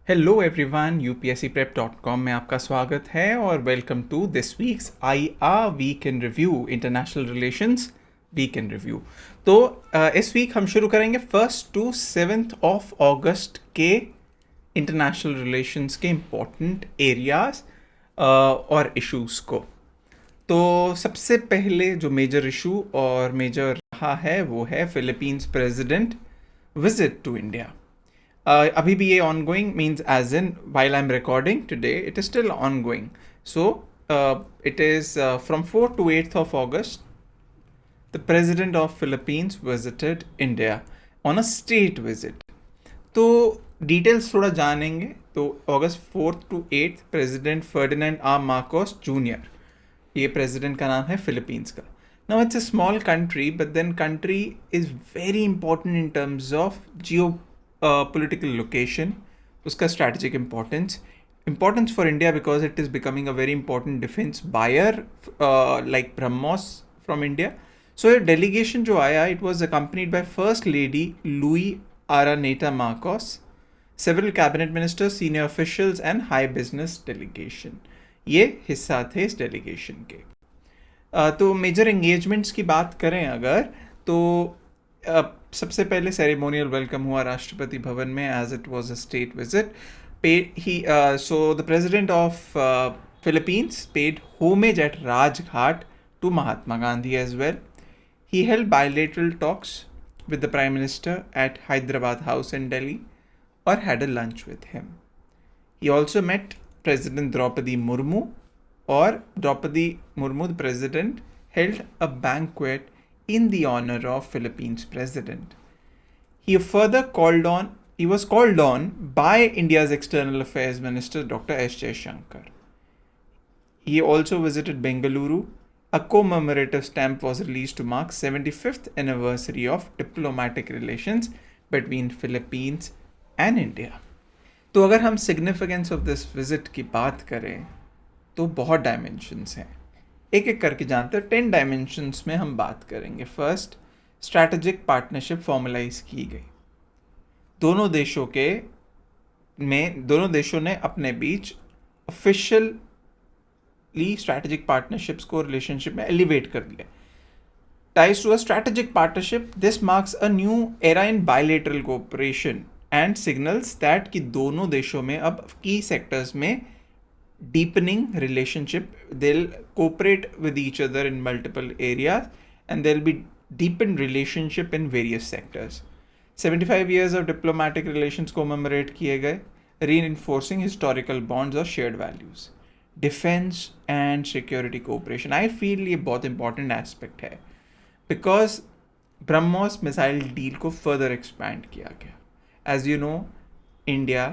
Hello everyone, upscprep.com में आपका स्वागत है और welcome to this week's IR week in review, international relations week in review. तो इस वीक हम शुरू करेंगे 1 to 7 ऑफ अगस्त के इंटरनेशनल रिलेशंस के इम्पोर्टेंट एरियाज और इश्यूज को। तो सबसे पहले जो मेजर इशू और मेजर रहा है वो है Philippines president visit to India. अभी भी ये ongoing means as in while I'm recording today it is still ongoing. So it is from 4th to 8th of August the president of Philippines visited India on a state visit. तो details थोड़ा जानेंगे। तो अगस्त 4th to 8th president Ferdinand R Marcos junior, ये president का नाम है Philippines का। Now it's a small country but then country is very important in terms of geo political location, उसका strategic importance for India because it is becoming a very important defense buyer like BrahMos from India. So a delegation जो आया, it was accompanied by First Lady Luis Araneta Marcos, several cabinet ministers, senior officials and high business delegation. ये हिस्सा थे इस delegation के। तो major engagements की बात करें अगर, तो सबसे पहले सेरेमोनियल वेलकम हुआ राष्ट्रपति भवन में as it was a state visit. So the president of Philippines paid homage at Rajghat to Mahatma Gandhi as well. He held bilateral talks with the Prime Minister at Hyderabad House in Delhi or had a lunch with him. He also met President Draupadi Murmu, or Draupadi Murmu, the president, held a banquet in the honor of Philippines president. He was called on by India's External Affairs Minister Dr. S. Jaishankar. He also visited Bengaluru. A commemorative stamp was released to mark 75th anniversary of diplomatic relations between Philippines and India. तो अगर हम significance of this visit की बात करें तो बहुत dimensions हैं, एक एक करके जानते हैं। 10 डायमेंशंस में हम बात करेंगे। फर्स्ट, स्ट्रैटेजिक पार्टनरशिप फॉर्मलाइज की गई। दोनों देशों ने अपने बीच ऑफिशियली स्ट्रैटेजिक पार्टनरशिप्स को रिलेशनशिप में एलिवेट कर दिया। Ties to a strategic partnership, this marks a new era in bilateral cooperation and signals that कि दोनों देशों में अब की सेक्टर्स में deepening relationship, they'll cooperate with each other in multiple areas and there'll be deepened relationship in various sectors. 75 years of diplomatic relations commemorate किए गए, reinforcing historical bonds or shared values. Defense and security cooperation, I feel ये बहुत important aspect है because BrahMos missile deal को further expand किया गया। As you know, India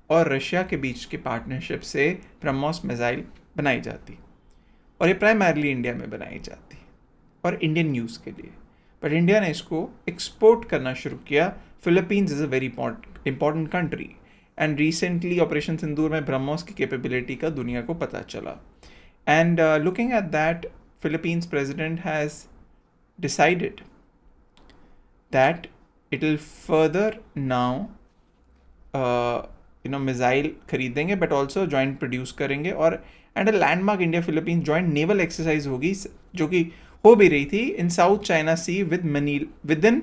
और Russia के बीच के पार्टनरशिप से ब्रह्मोस मिसाइल बनाई जाती और ये प्राइमरली इंडिया में बनाई जाती और इंडियन यूज़ के लिए, बट इंडिया ने इसको एक्सपोर्ट करना शुरू किया। Philippines is a very important country and recently operation Sindoor में ब्रह्मोस की कैपेबिलिटी का दुनिया को पता चला। And looking at that, Philippines president has decided that it will further now missile खरीदेंगे बट ऑल्सो जॉइंट प्रोड्यूस करेंगे और and a landmark India Philippines joint naval exercise होगी जो कि हो भी रही थी in South China Sea with in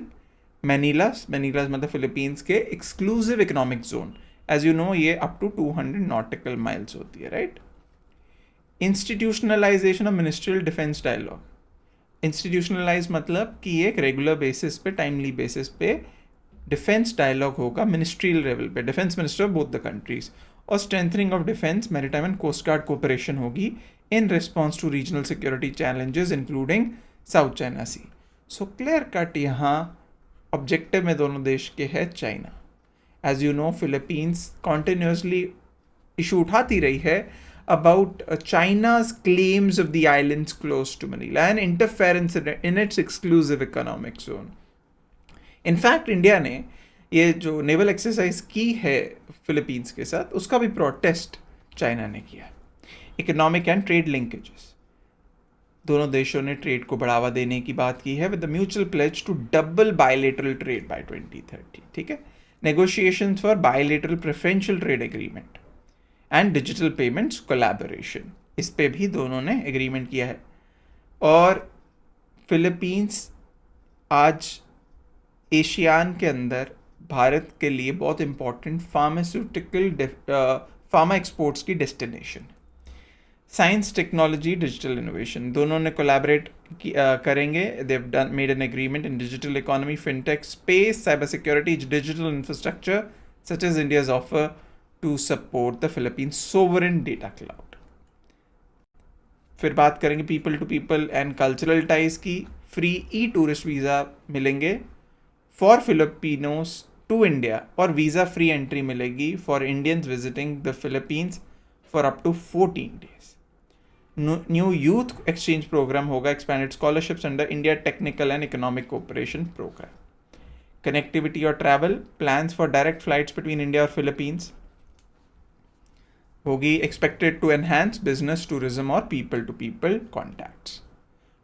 Manila's मतलब फिलीपींस के exclusive economic zone. As you know, ये अप टू 200 नॉटिकल माइल्स होती है, right. Institutionalisation of ministerial defence dialogue. Institutionalise मतलब कि एक रेगुलर बेसिस पे, टाइमली बेसिस पे डिफेंस डायलॉग होगा मिनिस्ट्रियल लेवल पे, defence minister of both the countries, और strengthening of defence, maritime and coast guard cooperation होगी in response to regional security challenges including South China Sea. So clear cut यहाँ objective में दोनों देश के है China. As you know, Philippines continuously issue उठाती रही है about China's claims of the islands close to Manila and interference in its exclusive economic zone. In fact India ने ये जो नेवल एक्सरसाइज की है फिलीपींस के साथ, उसका भी प्रोटेस्ट चाइना ने किया। इकोनॉमिक एंड ट्रेड लिंकेजेस, दोनों देशों ने ट्रेड को बढ़ावा देने की बात की है with the mutual pledge to double bilateral trade by 2030। ठीक है, negotiations for bilateral preferential trade agreement and digital payments collaboration, इस पे भी दोनों ने एग्रीमेंट किया है। और फिलीपींस आज एशियान के अंदर भारत के लिए बहुत इम्पोर्टेंट फार्मा एक्सपोर्ट्स की destination. Science, technology, digital innovation दोनों ने कोलैबोरेट करेंगे। They've made an agreement in digital economy, fintech, space, cyber security, digital infrastructure such as India's offer to support the Philippines sovereign data cloud. फिर बात करेंगे people to people and cultural ties की। Free e tourist visa मिलेंगे for Filipinos to India, और visa free entry मिलेगी for Indians visiting the Philippines for up to 14 days। New youth exchange programme होगा, expanded scholarships under India technical and economic cooperation programme. Connectivity और travel, plans for direct flights between India और Philippines होगी, expected to enhance business, tourism और people to people contacts.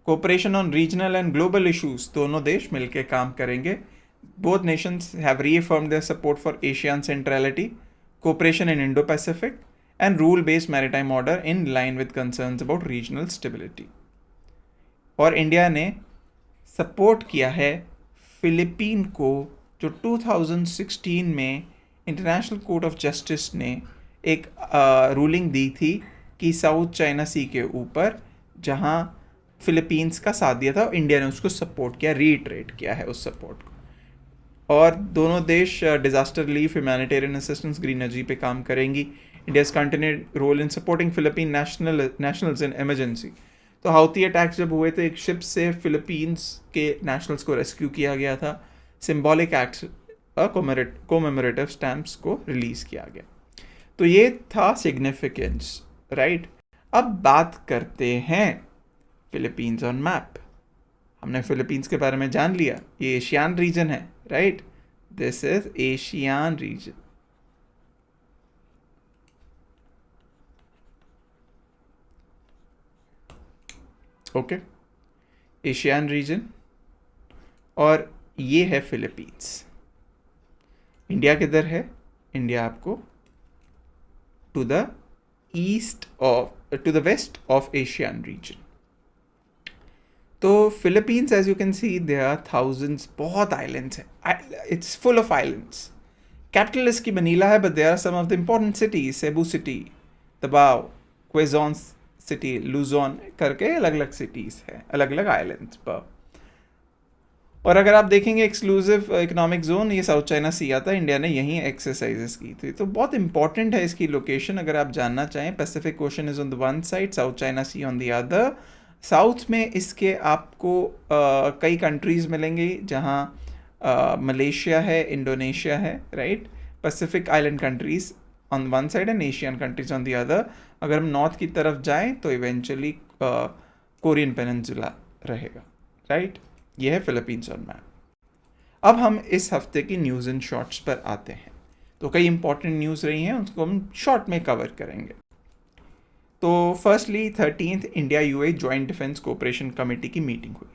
Cooperation on regional and global issues, दोनों देश मिलकर काम करेंगे। Both nations have reaffirmed their support for ASEAN centrality, cooperation in Indo Pacific and rule-based maritime order in line with concerns about regional stability। और India ने support किया है Philippine को, जो 2016 में इंटरनेशनल कोर्ट ऑफ जस्टिस ने एक ruling दी थी कि साउथ चाइना सी के ऊपर, जहां फिलीपींस का साथ दिया था, इंडिया ने उसको सपोर्ट किया, रीट्रेट किया है उस सपोर्ट को। और दोनों देश disaster relief, humanitarian assistance, green energy पे काम करेंगी। India's continued role in supporting Philippine nationals in emergency। तो हाउती अटैक्स जब हुए थे, एक शिप से फिलीपींस के नेशनल्स को रेस्क्यू किया गया था। सिंबॉलिक एक्ट्स, कोमेमोरेटिव स्टैम्प्स को रिलीज किया गया। तो ये था सिग्निफिकेंस, राइट। अब बात करते हैं फिलीपींस ऑन मैप। हमने फिलीपींस के बारे में जान लिया, ये एशियान रीजन है, right. This is ASEAN region. Okay, ASEAN region, और ये है फिलीपींस। इंडिया किधर है? इंडिया आपको to the west of ASEAN region. तो Philippines, as you can see, there are thousands, बहुत आइलैंड्स हैं, it's full of islands. Capital इसकी मनीला है, but there are some of the important cities, Cebu city, दबाव, क्वेजोन city, Luzon करके अलग अलग cities हैं, अलग अलग आइलैंड्स पर। और अगर आप देखेंगे एक्सक्लूसिव इकोनॉमिक जोन, ये साउथ चाइना सी आता है, इंडिया ने यहीं एक्सरसाइजेस की थी। तो बहुत इंपॉर्टेंट है इसकी लोकेशन, अगर आप जानना चाहें। Pacific Ocean is on the one side, South China Sea on the other. South में इसके आपको कई कंट्रीज़ मिलेंगी, जहाँ मलेशिया है, इंडोनेशिया है, right. Pacific island countries on one side and Asian countries on the other. अगर हम नॉर्थ की तरफ जाएं तो इवेंचुअली कोरियन पेनिनसुला रहेगा, राइट। ये है फिलीपींस ऑन मैप। अब हम इस हफ्ते की न्यूज़ इन शॉर्ट्स पर आते हैं। तो कई इंपॉर्टेंट न्यूज़ रही हैं, उसको हम शॉर्ट में कवर करेंगे। तो firstly 13th India UAE joint defence cooperation committee की मीटिंग हुई।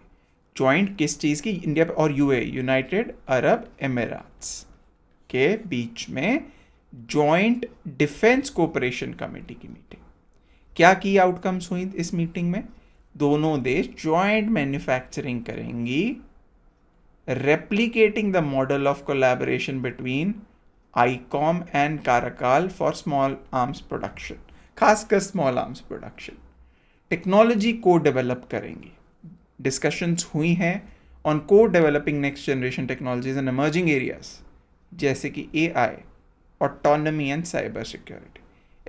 जॉइंट किस चीज़ की? इंडिया और यूए, यूनाइटेड अरब एमिरेट्स के बीच में जॉइंट डिफेंस कोऑपरेशन कमेटी की मीटिंग। क्या की आउटकम्स हुई इस मीटिंग में? दोनों देश जॉइंट मैन्युफैक्चरिंग करेंगी, replicating the model of collaboration between ICOMM and Caracal for small arms production, खासकर स्मॉल आर्म्स प्रोडक्शन। टेक्नोलॉजी को डेवलप करेंगी। डिस्कशंस हुई हैं on co developing next generation technologies in emerging areas, जैसे कि AI, autonomy and cyber security.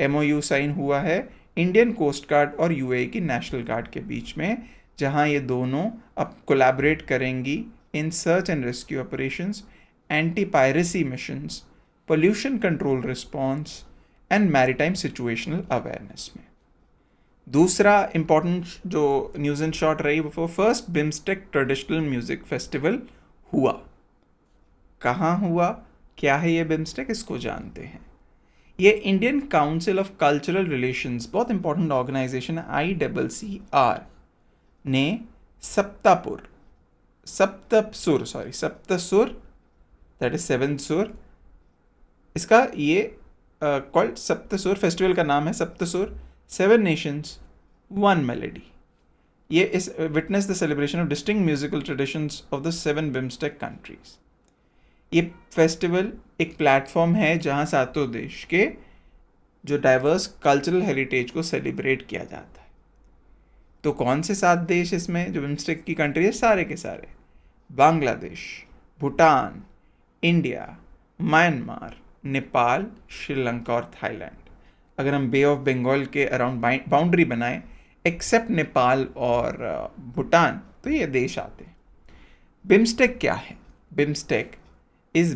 MOU sign हुआ है Indian coast guard और UAE की नेशनल गार्ड के बीच में, जहां ये दोनों अब कोलैबोरेट करेंगी in search and rescue operations, anti piracy missions, pollution control response and maritime situational awareness में। दूसरा इंपॉर्टेंट जो न्यूज़ इन शॉर्ट रही वो first BIMSTEC traditional music festival हुआ। कहाँ हुआ, क्या है ये बिम्स्टेक, इसको जानते हैं। ये Indian council of cultural relations, बहुत इंपॉर्टेंट ऑर्गेनाइजेशन है, ICCR ने सप्तसुर, दैट इज 7 सुर, इसका ये कॉल्ड सप्तसुर, फेस्टिवल का नाम है सप्तसुर, 7 नेशंस 1 मेलेडी। ये इस witness the celebration of distinct musical traditions of the 7 BIMSTEC countries. ये फेस्टिवल एक प्लेटफॉर्म है जहाँ सातों देश के जो डाइवर्स कल्चरल हेरिटेज को सेलिब्रेट किया जाता है। तो कौन से 7 देश इसमें जो बिम्स्टेक की कंट्री है? सारे के सारे, बांग्लादेश, भूटान, इंडिया, म्यांमार, नेपाल, श्रीलंका और थाईलैंड। अगर हम बे ऑफ बंगाल के अराउंड बाउंड्री बनाएं, एक्सेप्ट नेपाल और भूटान, तो ये देश आते हैं। बिम्स्टेक क्या है? BIMSTEC is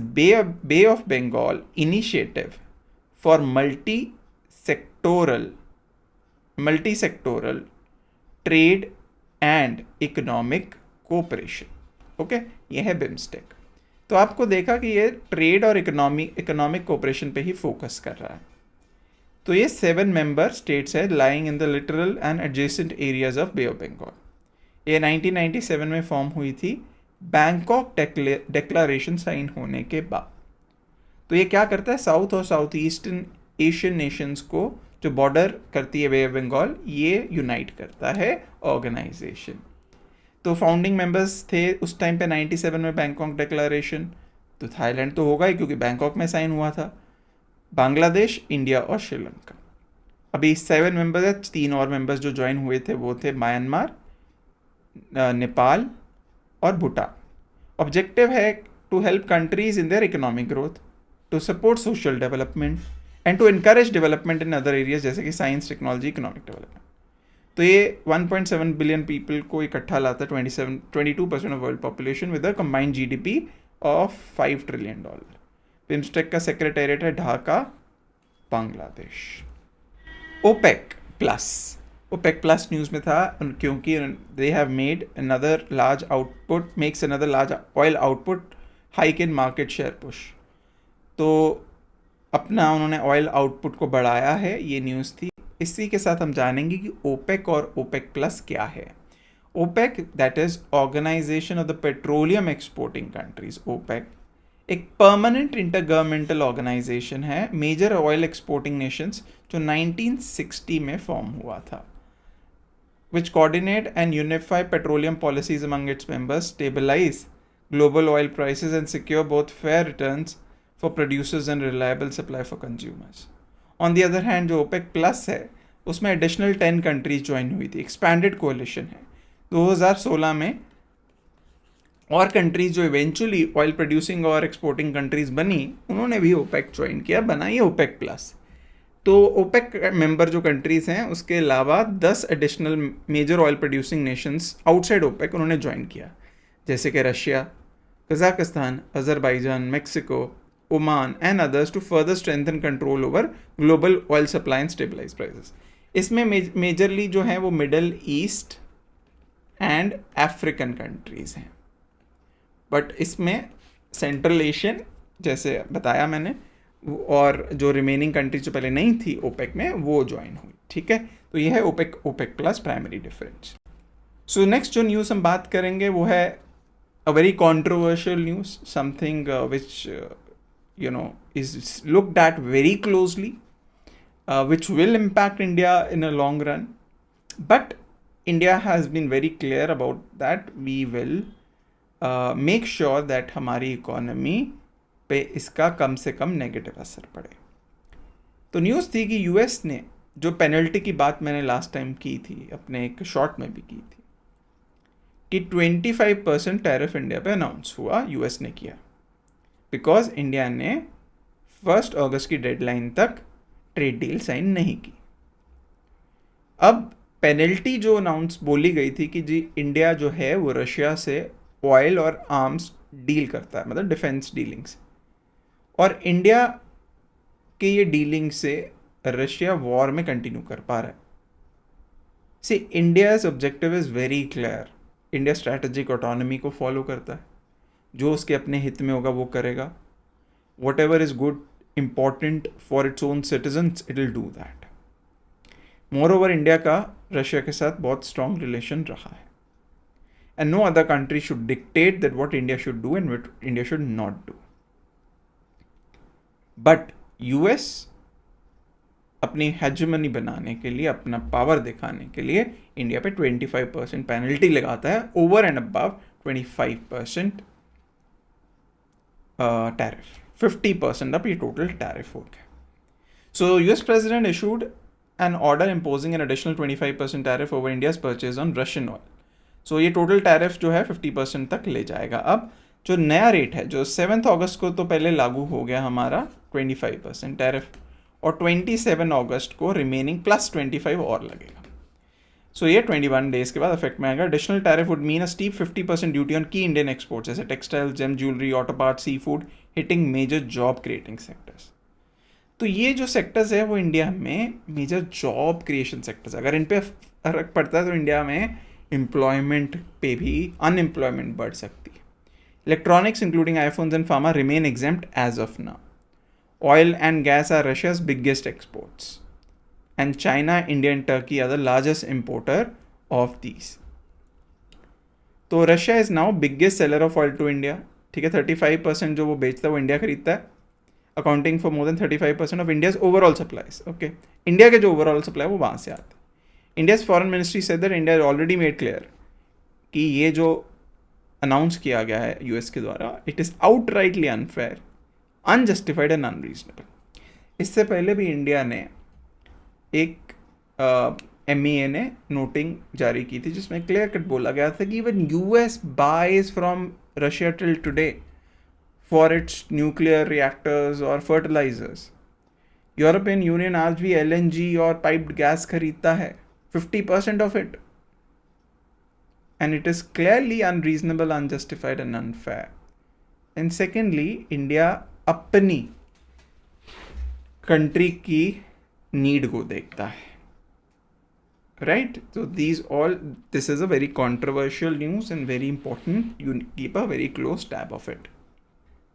Bay of Bengal initiative for multi sectoral trade and economic cooperation. Okay, ये है बिम्स्टेक। तो आपको देखा कि ये ट्रेड और इकोनॉमिक कोऑपरेशन पे ही फोकस कर रहा है। तो ये 7 मेंबर स्टेट्स है lying in the littoral and adjacent areas of Bay of Bengal. ये 1997 में फॉर्म हुई थी बैंकॉक डिक्लेरेशन साइन होने के बाद। तो ये क्या करता है? साउथ और साउथ ईस्टर्न एशियन नेशंस को जो बॉर्डर करती है बे ऑफ बंगाल, ये यूनाइट करता है ऑर्गेनाइजेशन। तो फाउंडिंग मेंबर्स थे उस टाइम पे 97 में बैंकॉक डिक्लेरेशन। तो थाईलैंड तो होगा ही क्योंकि बैंकॉक में साइन हुआ था, बांग्लादेश, इंडिया और श्रीलंका। अभी 7 मेंबर्स है, 3 और मेंबर्स जो ज्वाइन हुए थे वो थे म्यांमार, नेपाल और भूटान। ऑब्जेक्टिव है to help countries in their economic growth, to support social development and to encourage development in other areas जैसे कि साइंस, टेक्नोलॉजी, इकोनॉमिक डेवलपमेंट। तो ये 1.7 बिलियन पीपल को इकट्ठा लाता है, 22% of world population with a combined GDP of $5 trillion. BIMSTEC का secretariat है Dhaka, Bangladesh. OPEC plus news में था क्योंकि they have made another large oil output hike in market share push. तो अपना उन्होंने ऑयल आउटपुट को बढ़ाया है, ये न्यूज़ थी। इसी के साथ हम जानेंगे कि ओपेक और ओपेक प्लस क्या है। OPEC that is organisation of the petroleum exporting countries. OPEC एक परमानेंट इंटरगवर्नमेंटल ऑर्गेनाइजेशन है मेजर ऑयल एक्सपोर्टिंग नेशंस जो 1960 में फॉर्म हुआ था, which coordinate and unify petroleum policies among its members, stabilize global oil prices and secure both fair returns for producers and reliable supply for consumers. On the other hand, जो OPEC plus है उसमें additional 10 countries join हुई थी, expanded collision है। 2016 में और countries जो eventually oil producing और एक्सपोर्टिंग कंट्रीज बनी, उन्होंने भी ओपेक ज्वाइन किया, बनाई ओपेक प्लस। तो ओपेक मेंबर जो कंट्रीज़ हैं उसके अलावा 10 additional major oil producing nations outside OPEC उन्होंने ज्वाइन किया, जैसे कि Russia, Kazakhstan, Azerbaijan, Mexico, Oman and others to further strengthen control over global oil supply and stabilise prices. इसमें मेजरली जो हैं वो Middle East and African countries हैं, but इसमें सेंट्रल एशियन जैसे बताया मैंने, और जो रिमेनिंग कंट्रीज जो पहले नहीं थी ओपेक में वो ज्वाइन हुई। ठीक है, तो ये है OPEC plus primary difference. So next जो न्यूज़ हम बात करेंगे वो है a very controversial news, something which you know is looked at very closely, which will impact India in a long run, but India has been very clear about that we will make sure that हमारी economy पे इसका कम से कम negative असर पड़े। तो news थी कि US ने जो पेनल्टी की बात मैंने लास्ट टाइम की थी, अपने एक शॉर्ट में भी की थी, कि 25% टैरिफ इंडिया पे अनाउंस हुआ, यूएस ने किया, बिकॉज इंडिया ने 1 अगस्त की डेडलाइन तक ट्रेड डील साइन नहीं की। अब पेनल्टी जो अनाउंस बोली गई थी कि जी इंडिया जो है वो रशिया से ऑयल और आर्म्स डील करता है, मतलब डिफेंस डीलिंग्स, और इंडिया के ये डीलिंग से रशिया वॉर में कंटिन्यू कर पा रहा है। See India's objective is very clear, India strategic autonomy को फॉलो करता है, जो उसके अपने हित में होगा वो करेगा, what ever is good important for its own citizens, it will do that. Moreover, India का रशिया के साथ बहुत strong relation रहा है, and no other country should dictate that what India should do and what India should not do. But US अपनी hegemony बनाने के लिए, अपना पावर दिखाने के लिए इंडिया पे 25% पेनल्टी लगाता है ओवर एंड अबव 25% टैरिफ. 50% अब ये टोटल टैरिफ हो गया. So US president issued an order imposing an additional 25% tariff over India's purchase on Russian oil. So ये टोटल टैरिफ जो है 50% तक ले जाएगा. अब जो नया रेट है, जो 7 अगस्त को तो पहले लागू हो गया हमारा 25% टैरिफ, और 27 अगस्त को रिमेनिंग प्लस 25 और लगेगा. सो ये 21 डेज के बाद इफेक्ट में आएगा. Additional tariff would mean a steep 50% duty on की इंडियन एक्सपोर्ट्स जैसे textile, gem jewellery, auto parts, sea food, hitting major job creating sectors. तो ये जो सेक्टर्स है वो इंडिया में मेजर जॉब क्रिएशन सेक्टर्स है. अगर इन पे फर्क पड़ता है तो इंडिया में एम्प्लॉयमेंट पे भी अनएम्प्लॉयमेंट बढ़ सकती है. Electronics including iPhones and pharma remain exempt as of now. Oil and gas are Russia's biggest exports and China, India and Turkey are the largest importer of these. तो Russia is now biggest seller of oil to India. ठीक है, 35% जो वो बेचता है वो India खरीदता है, accounting for more than 35% of India's overall supplies. Okay, India के जो ओवरऑल सप्लाई वो वहाँ से आते हैं. India's foreign ministry said that India already made clear कि ये जो अनाउंस किया गया है यूएस के द्वारा, it is outrightly unfair, unjustified and unreasonable. इससे पहले भी इंडिया ने एक MEA ने नोटिंग जारी की थी जिसमें क्लियर कट बोला गया था कि even US buys from Russia till today for its nuclear reactors or fertilizers. European Union आज भी LNG और पाइप्ड गैस खरीदता है, 50% of it. And it is clearly unreasonable, unjustified and unfair. And secondly, India अपनी country की need को देखता है. Right? So this is a very controversial news and very important. You keep a very close tab of it.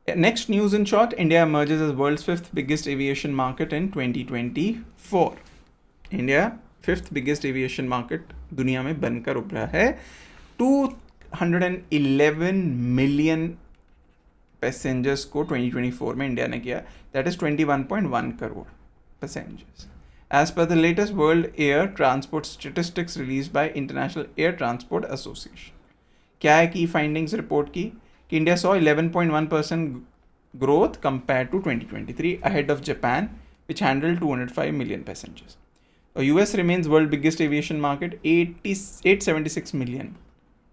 Next news in short, India emerges as world's 5th biggest aviation market in 2024. India 5th biggest aviation market दुनिया में बनकर उभरा है. 211 million passengers को 2024 में India ने किया. That is 21.1 crore passengers. As per the latest World Air Transport statistics released by International Air Transport Association. क्या है की फाइंडिंग्स रिपोर्ट की कि India saw 11.1% growth compared to 2023 ahead of Japan, which handled 205 million passengers. US remains world biggest aviation market, 876 million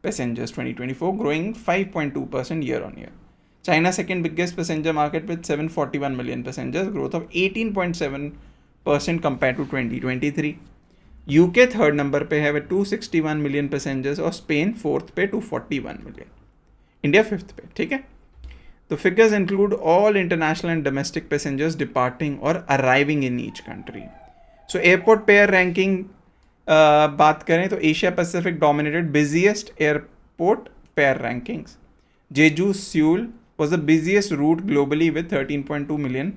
passengers 2024, growing 5.2% year on year. China second biggest passenger market with 741 million passengers, growth of 18.7% compared to 2023. UK third number पे है with 261 million passengers और Spain fourth पे 241 million. India 5th पे. ठीक है, तो figures include all international and domestic passengers departing और arriving in each country. So airport pair ranking बात करें तो Asia Pacific dominated busiest airport pair rankings. Jeju Seoul was the busiest route globally with 13.2 million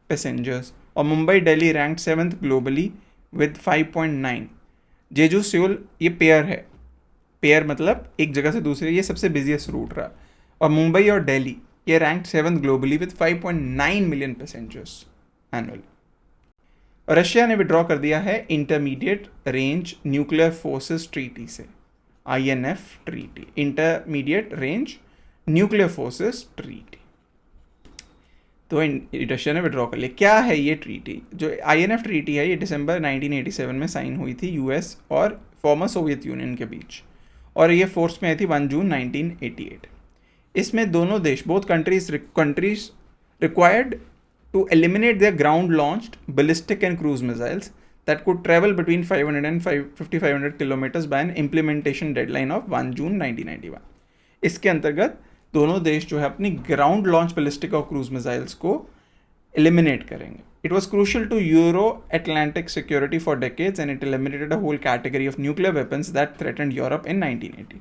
passengers, और Mumbai Delhi ranked 7th globally with 5.9. Jeju Seoul ये pair है, pair मतलब एक जगह से दूसरी, ये सबसे बिजिएस्ट रूट रहा. और मुंबई और दिल्ली ये ranked 7th globally with 5.9 million passengers annually. Russia ने विड्रॉ कर दिया है intermediate range nuclear forces treaty से, INF treaty, intermediate range nuclear forces treaty. तो रशिया ने विड्रॉ कर लिया. क्या है ये ट्रीटी? जो INF ट्रीटी है ये दिसंबर 1987 में साइन हुई थी US और फॉर्मर सोवियत यूनियन के बीच, और ये फोर्स में आई थी 1 जून 1988. इसमें दोनों देश, both countries required to eliminate their ground launched ballistic and cruise missiles that could travel between 500 and 500 kilometres by an implementation deadline of 1 June 1991. इसके अंतर्गत दोनों देश जो है अपनी ग्राउंड लॉन्च बैलिस्टिक और क्रूज मिसाइल्स को एलिमिनेट करेंगे. It was crucial to Euro-Atlantic security for decades and it eliminated a whole category of nuclear weapons that threatened Europe in 1980.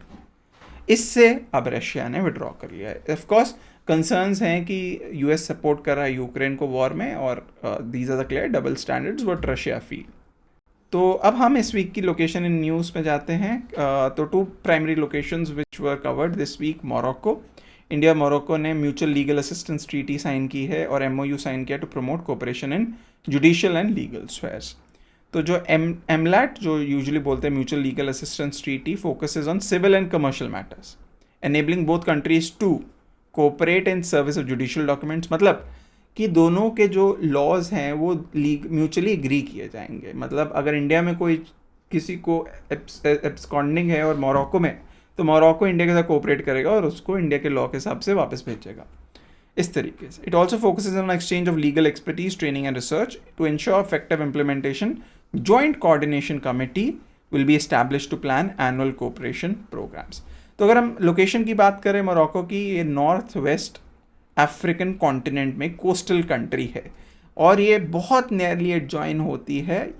इससे अब रशिया ने विड्रॉ कर लिया है. ऑफ कोर्स कंसर्न्स हैं कि US सपोर्ट कर रहा है यूक्रेन को वॉर में, और these are the clear double standards what Russia feel. तो अब हम इस वीक की लोकेशन इन न्यूज़ में जाते हैं. तो 2 primary locations which were covered this week. Morocco, India Morocco ने mutual legal assistance treaty sign की है और MOU साइन किया to promote cooperation in judicial and legal spheres. तो जो MLAT जो यूजुअली बोलते हैं mutual legal assistance treaty focuses on civil and commercial matters enabling both countries to cooperate in service of judicial documents. मतलब कि दोनों के जो लॉज हैं वो म्यूचुअली एग्री किए जाएंगे। मतलब अगर इंडिया में कोई किसी को एब्सकॉन्डिंग है और मोरक्को में, तो मोरक्को इंडिया के साथ कोऑपरेट करेगा और उसको इंडिया के लॉ के हिसाब से वापस भेजेगा, इस तरीके से। It also focuses on exchange of legal expertise, training and research to ensure effective implementation. Joint coordination committee will be establish to plan annual cooperation programmes. तो अगर हम लोकेशन की बात करें मोरक्को की, ये नॉर्थ वेस्ट अफ्रीकन कॉन्टिनेंट में coastal country है और ये बहुत नियरली एडजॉइन होती है,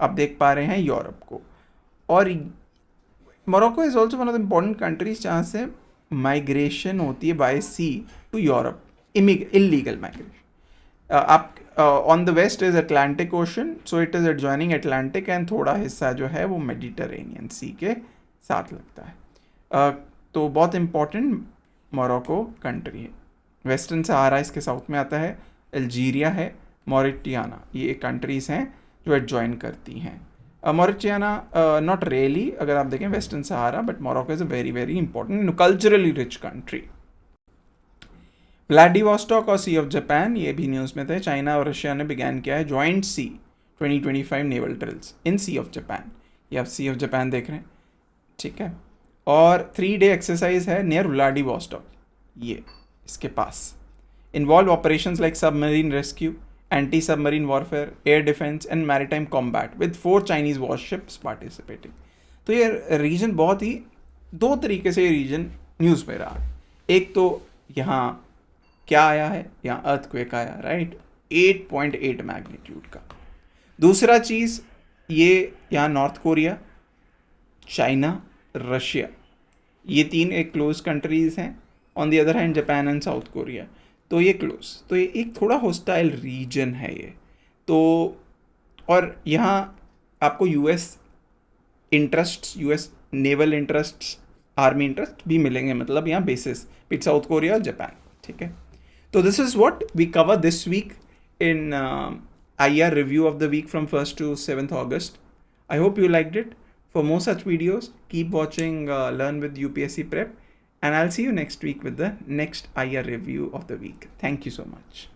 आप देख पा रहे हैं, यूरोप को। और Morocco is also one of the important countries जहाँ से माइग्रेशन होती है by sea to Europe, illegal migration. आप on the west is Atlantic ocean, so it is adjoining Atlantic and थोड़ा हिस्सा जो है वो मेडिटरेनियन सी के साथ लगता है। तो बहुत इम्पॉर्टेंट मोरक्को कंट्री है। वेस्टर्न सहारा इसके साउथ में आता है, अल्जीरिया है, मॉरिटियाना, ये कंट्रीज़ हैं जो एडजॉइन करती हैं। मॉरिटियाना नॉट रियली, अगर आप देखें western Sahara, but Morocco is a very very important culturally rich country. Vladivostok और सी ऑफ जापान, ये भी न्यूज़ में थे, चाइना और रशिया ने बिगैन किया है joint sea 2025 naval drills in Sea of Japan. ये आप सी ऑफ जापान देख रहे हैं, ठीक है। और 3 डे एक्सरसाइज है नियर व्लादिवोस्टॉक, ये इसके पास। Involve operations like submarine rescue, anti submarine warfare, air defence and maritime combat with 4 Chinese warships participating. तो ये रीजन बहुत ही 2 तरीके से ये रीजन न्यूज़ में रहा। एक तो यहाँ क्या आया है, यहाँ अर्थक्वेक आया, राइट, 8.8 मैग्नीट्यूड का। दूसरा चीज़ ये यहाँ नॉर्थ कोरिया, चाइना, रशिया, ये 3 एक क्लोज कंट्रीज़ हैं। On the other hand Japan and south Korea, तो ये क्लोज, तो ये एक थोड़ा हॉस्टाइल रीजन है ये। तो और यहाँ आपको US interests, US naval interests, army interest भी मिलेंगे, मतलब यहाँ बेसिस विद साउथ कोरिया और जापान, ठीक है। तो this is what we cover this week in IR review of the week from 1st to 7th August. I hope you liked it. For more such videos, keep watching Learn with UPSC Prep, and I'll see you next week with the next IR review of the week. Thank you so much.